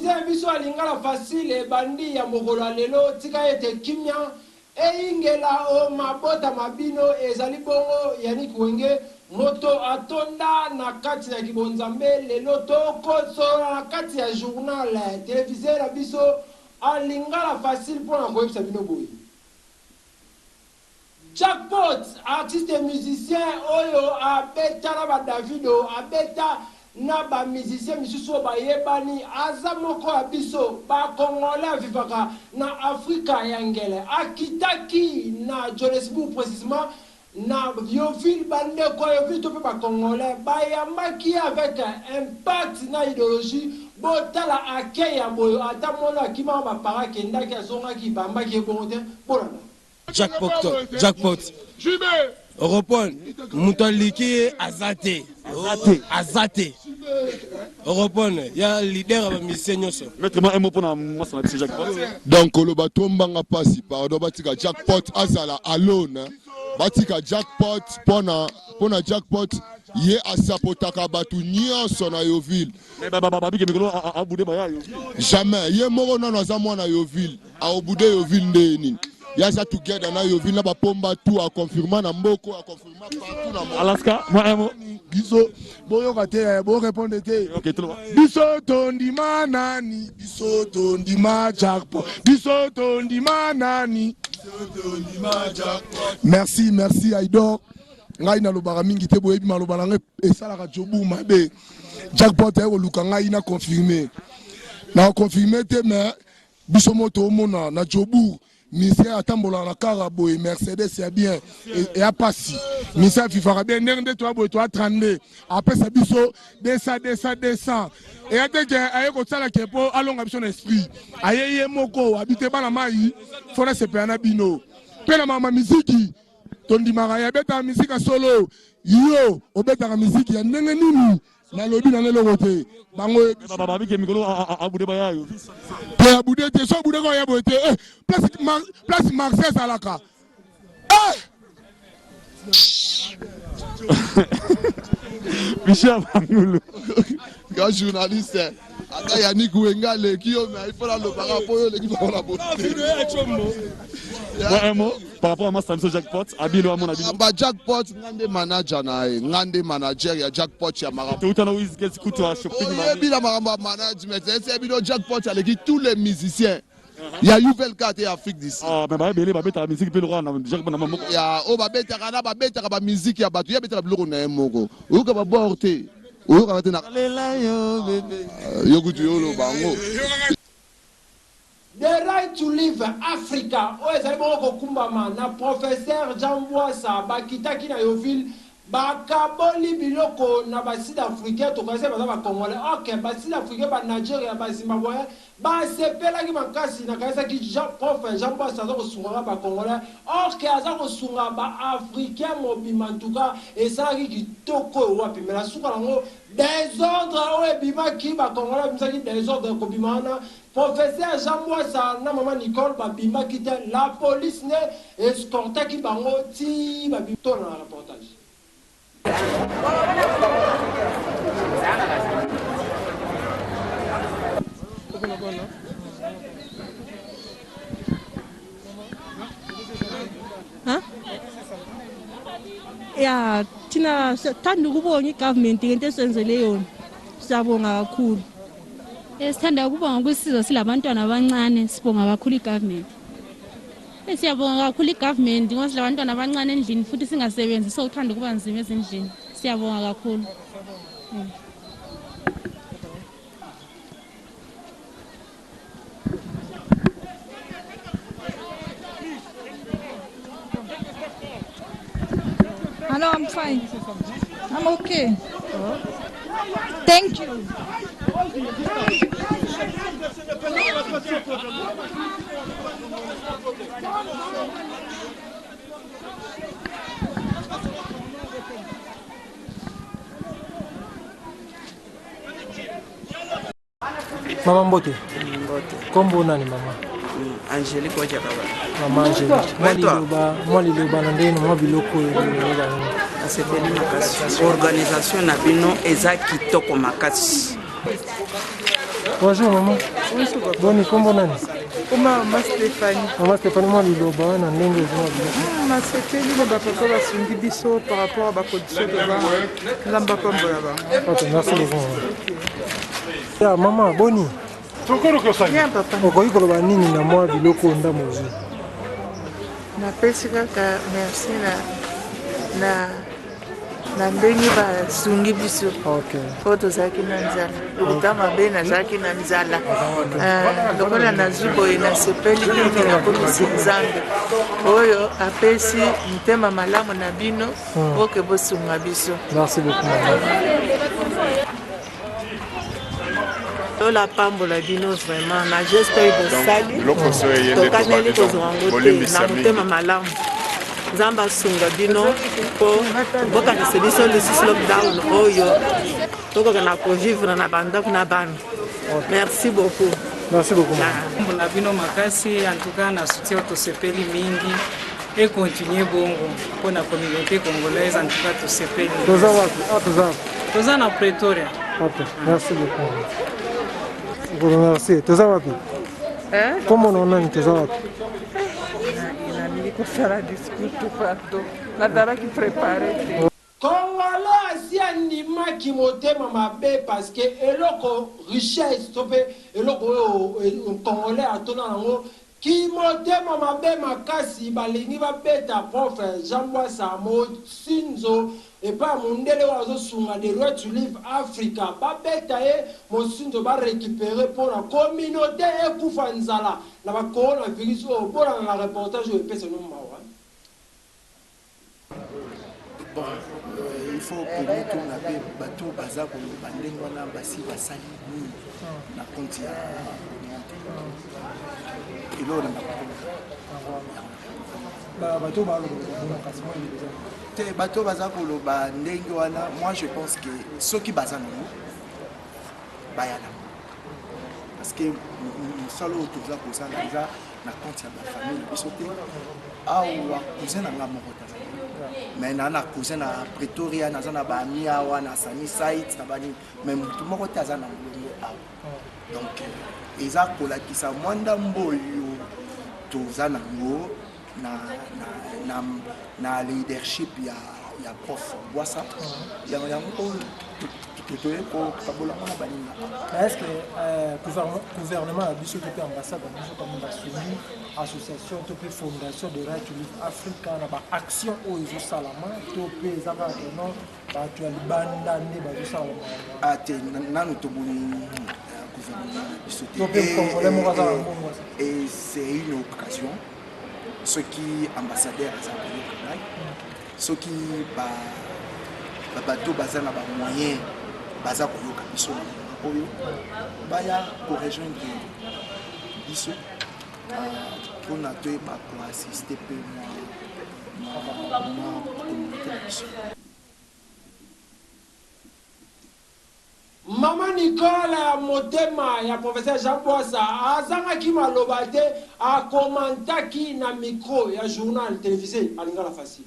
musicien biso alingala facile bandi ya mokolo lelo tika ete kimia ingela o mabota mabino ezali bongo Yannick Wenge moto atonda na kati ya kibonzambe lelo tokosola na kati ya journal télévisé la biso alingala facile pour na koyebisa bino boye. Jackpot artiste et musicien oyo abeta na ba Davido abeta na ba musicien misusu ba yebani azamoko ya biso ba congolais vivaka na Afrika ya ngele akitaki na Johannesburg précisément na Yoville bande ko Yoville to pe ba congolais ba yamaki avec impact na idéologie botala akeya boyo ata mona kima ba parake ndaki azonga ki bamba ki bonde bolana Jackpot. Europol, Moutaliki Azate. Europol, il y a un leader de mission. Mettez-moi un mot pour moi, c'est Jackpot. Donc, le bateau Mbanga Passi, pardon, Batika Jackpot Azala alone. Batika Jackpot, pona Jackpot, yé asapotaka batu nyonso na Yoville. Jamais, yé moro na nazamwa na Yoville, a obude Yoville ndeni. Yaza together na Yoville na ba pomba tout a confirmer na mboko a confirmer partout na mboko. Alaska, moi un mot. Biso boyo kate bo répondre te. OK, tout le monde. Biso tondima nani, biso tondima Jackpot. Biso tondima nani. Biso tondima Jackpot. Merci Aidor. Ngai na lobara mingi te boyebi malobala ngai esala jobu mabe. Jackpot e oluka ngai na confirmer. Na confirmer te mais biso moto mona na jobu. Ministère atambola na Carabo et Mercedes c'est bien et a passé ministère FIFA bien ndenge toi boy toi 32 après ça biso 200 et a te aye ko tsala kepo alonga biso na esprit ayeye moko habite bana mai fona se pe na bino pe na mama muziki tondi maraya beta muziki solo yo obeta na muziki ya ndenge nini na lobi na lelo côté bango baba biki mikolo abude baya yo pe abude te so abude ko ya bote place Marseille Salaka Michel Bangulu grand journaliste aka Yannick Wenga le qui il faut la le parapo le qui va la bote un mot par rapport à moi Samson Jackpot abilo à mon avis ba Jackpot ngande manager na ngande manager ya Jackpot ya marapo tout en whiz get coup à shopping bila maramba management c'est bilo Jackpot avec tous les musiciens il y a Youvel Kate Afrique d'ici ah mais ba belé ba beta musique pe le roi na Jackpot na moko ya o ba beta kana ba beta ba musique ya batu ya beta biloko na moko o ka ba borte o ka tena yo bébé yo kutu yo lo bango. The right to live Africa. O ezali bongo kumbama na professeur Jean Boissa bakitaki na Yoville bakaboli biloko na ba sud africain to kase ba congolais. OK, ba sud africain ba Nigeria ba Zimbabwe ba sepela ki makasi na kasa ki professeur Jean Boissa zo kosunga ba congolais. OK, aza kosunga ba africain mobima ntuka esaki kitoko wapi mela suka lango désordre o ebima ki ba congolais misaki désordre ko bimana. Professeur Jean Boissa na maman Nicole babima kite la police ne escorta ki bango ti babito na reportage. Huh? Yeah, tina tanda ukubonga igovernment into esenzele yona. Siyabonga kakhulu. Esithanda ukubonga kwisizo silabantwana abancane sibonga kakhulu igovernment. Siyabonga kakhulu igovernment ngoba silabantwana abancane endlini futhi singasebenzi so uthanda kuba nzima ezindlini. Siyabonga kakhulu. Hello, I'm fine. I'm okay. Thank you. Mama Mbote. Kombo nani mama? Angélique Ojababa. Mama Angélique. Moi liloba na ndeno moi biloko yoba. Asepeli makasi. Organisation na bino eza kitoko makasi. Bonjour maman. Bonjour papa. Boni kombo nani? Maman Stéphanie. Maman Stéphanie moi liloba na ndenge ezwa biloko. Nasepeli na bapapa basungi biso par rapport à bacondition toza nzambe apambola bango. Ok, merci beaucoup. Ya maman boni. Bien papa. Okoki koloba nini na mwa biloko ndamo ozwi? Napesi kaka merci na ndenge basungi biso po tozalaki na nzala lokuta mabe nazalaki na nzala lokola nazwi boye nasepeli mingi nakomisi nzambe oyo apesi motema malamu na bino po ke bosunga biso. Merci beaucoup. tola pambola bino vraiment na geste oyo bosali tokaneli kozwa yango te na motema malamu. Nzambe asunga bino mpo bokanisa biso lisusu lockdown oyo tokoka na kovivre na bandako na bana. Merci beaucoup. Merci beaucoup. Pambola bino makasi en tout cas na soutien tosepeli mingi et continuer bongo pour la communauté congolaise en tout cas tosepeli. Toza wapi? Toza na Pretoria. Ok, merci beaucoup. Merci. Toza wapi? Comment on a toza wapi? kosala discours tout partout nazalaki préparé te Congolais asi andimaki motema mabe parce que eloko richesse to mpe eloko oyo congolais atona yango ki motema mabe makasi balingi babeta prof Jean Bwasa mosinzo epa mundele oyo azosunga the right to live Africa babeta ye mosinzo barécupere mpona communauté ekufa nzala na bacoronavirus oyo mpona na reportage oyo epesa no mawa. Bon, il faut que nous tournions un peu bateau bazar pour nous bander wana basi basali ni na compte ya ilo na bateau te bateau bazar pour le bandenge wana. Moi je pense que ceux qui bazar nous bayana parce que nous solo autour pour ça na compte ya ba famille biso te awa cousin na moko mais nana cousin à Pretoria nazana ba miawa na sani site na bani même tout moko tazana mulongo awa donc eza kolakisa mwanda mboyo tozana ngo na leadership ya prof Bwasa ya ngo est-ce que gouvernement a biso to ambassade a biso comme basuni association to fondation de right to live Africa na ba action o izo salama to pe za ba non ba tu alibanda ne ba zo salama ate nanu to boni gouvernement biso to pe congolais mo za ngo et c'est une occasion ceux qui ambassadeurs à Zambie ceux qui bateau bazana ba moyen baza koyoka biso oyo baya ko rejoindre biso mpona toyeba koassiste mpe mwa communauté na biso. Mama Nicola motema ya professeur Jean Bwasa azangaki maloba te akomantaki na micro ya journal télévisé alingala facile.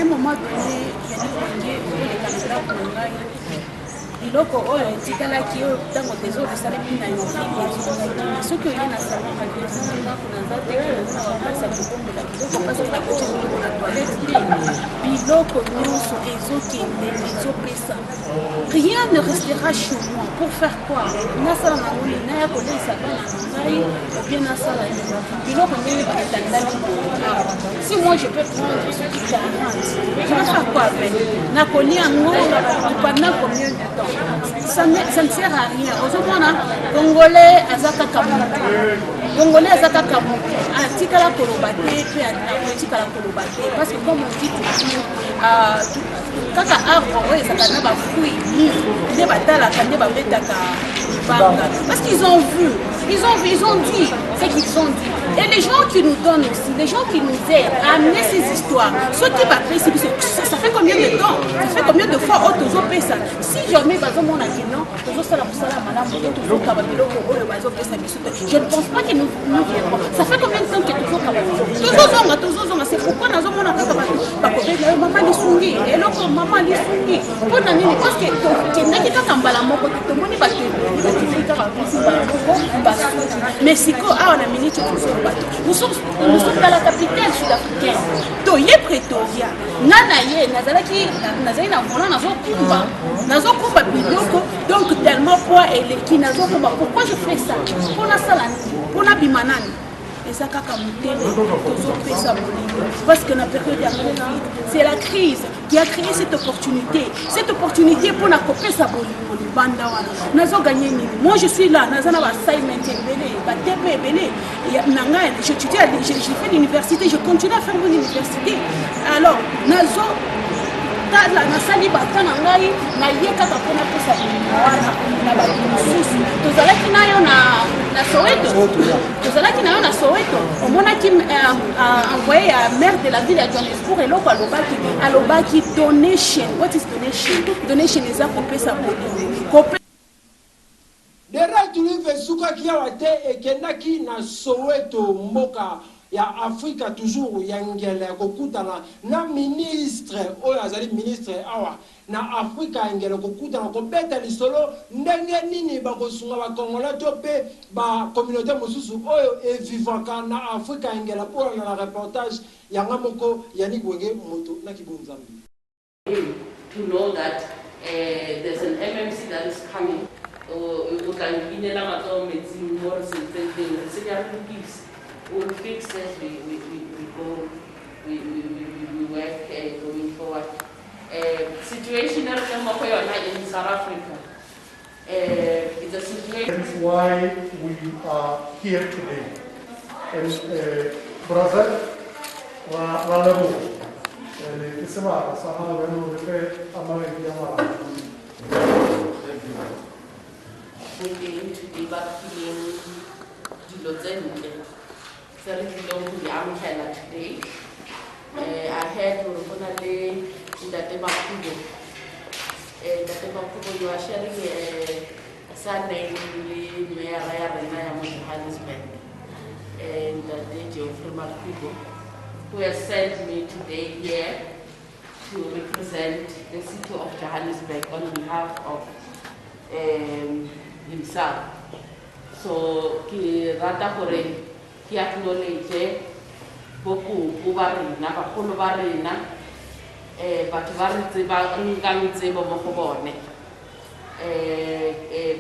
Moment donné, biloko oyo etikalaki oyo ntango tezobisalaki na yo soki oye na salon eza na ndako naza te na bapasa kobombela biloko mpasa bakoci biloko na toilette te biloko nyonso ezokende ezopesa rien ne restera chez moi pour faire quoi nasala na ngoli naya koleisa bana na ngai obien nasala biloko ndenge bakitandaki si moi je peux prendre soki 40 je vais faire quoi avec nakoli yango pendant combien de temps ça ne sert à rien. Aujourd'hui, Congolais, Azaka Congolais, Azaka Kamuke, Antikala Kolobate, puis Antikala Kolobate. Parce que comme on dit toujours, kaka arbre, ouais, ça n'a pas fruit, les batala, les babetaka, parce qu'ils ont vu, ils ont dit ce qu'ils ont dit. Et les gens qui nous donnent aussi, les gens qui nous aident à amener ces histoires, ceux qui ça fait combien de temps, ça fait combien de fois autour de ça. Si jamais mon non, je ne pense pas que nous viendrons. Ça fait combien de temps que toujours c'est pourquoi nous avons maman Lissungi et l'autre maman Lissungi. Parce que mais siko awa na minute nous sommes dans la capitale sud-africaine to ye Pretoria nana ye nazalaki na volant nazokumba biloko donc tellement poids eleki nazokumba pourquoi je fais ça pona sala pona bimanani eza kaka motema tozopesa bolingo parce que na période ya Covid c'est la crise qui a créé cette opportunité pour na kopesa bolingo libanda wana nazo gagner nini. Moi je suis là naza na ba assignment ebele ba TP ebele nanga j'ai fait l'université, je continue à faire l'université. Alors nazo tala nasali batana ngai na yeka kapona pesa wana na ba mususi tozalaki nayo na Soweto on mona ki envoyé à maire de la ville de Johannesburg et loko alobaki donation. What is donation is a kopesa bolingo dera tulive suka kia wate ekendaki na Soweto mboka ya Afrika toujours yangele kokutana na ministre oyo azali ministre awa na Afrika yangele kokutana kobeta lisolo ndenge nini bakosunga ba Congolais to pe ba communauté mosusu oyo evivaka na Afrika yangele pour na reportage yanga moko yani kwenge moto na kibunzambi. To know that there's an MMC that is coming. We'll fix this, we work going forward. Situation in South Africa. It's a situation. That is why we are here today. And brother, we're going to be back in Dilozende. Today. I heard Urufunale in the Temakubo. You are sharing a Sunday in Johannesburg. And the Geoffrey Makubo, who has sent me today here to represent the city of Johannesburg on behalf of himself. So, ki acknowledge boku ba rena bagolo ba rena batho ba re tseba nkang tsebo mo go bone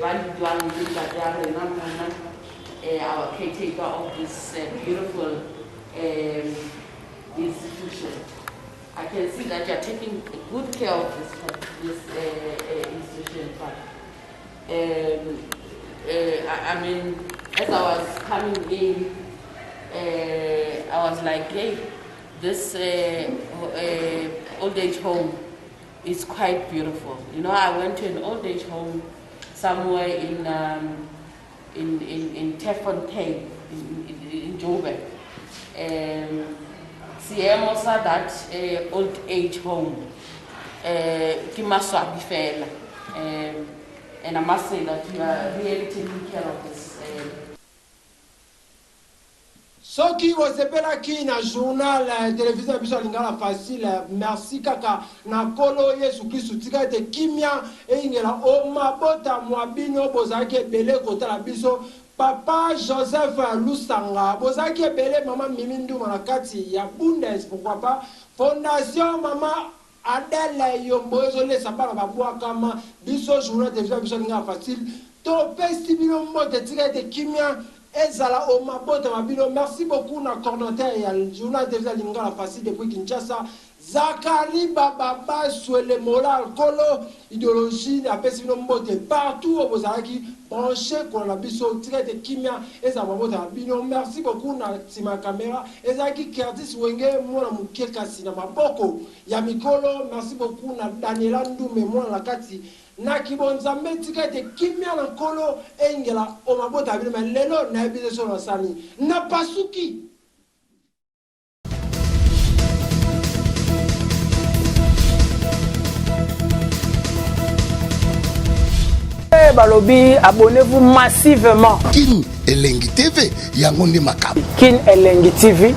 ba ditwang le ba ya rena mona our caretaker of this beautiful institution. I can see that you are taking good care of this institution, but I mean, as I was coming in, I was like, hey, this old age home is quite beautiful. You know, I went to an old age home somewhere in Tefontein, in Joburg. Siemo sa that old age home, Kimaswa Bifela. And I must say that you are really taking care of this. Soki wosepela ki na journal télévision biso lingala facile merci kaka na kolo Yesu Kristu tika ete kimia ingela o mabota mwabino bozaki ebele kotala biso Papa Joseph Lusanga bozaki ebele mama Mimindu Manakati ya Bundes pourquoi pas Fondation Mama Adele Yombozo le sabana babwa kama biso journal télévision biso lingala facile to festival mode tika ete kimia Ezala o mabota mabino. Merci beaucoup na coordinateur ya journal de la Lingala facile depuis Kinshasa. Zakari Baba Swele Mola Kolo idéologie la pesino mbote partout au Bozaki branché qu'on a biso traite kimia ezala mabota mabino. Merci beaucoup na tima caméra ezaki Curtis Wenge mwana mukeka sina maboko ya mikolo. Merci beaucoup na Daniela Ndume mwana la kati na kibonzambe tikete kimia na kolo engela o mabota bino lelo na ebise so sani na pasuki Balobi, abonnez-vous massivement. Kin Elengi TV, yango nde makabo. Kin Elengi TV.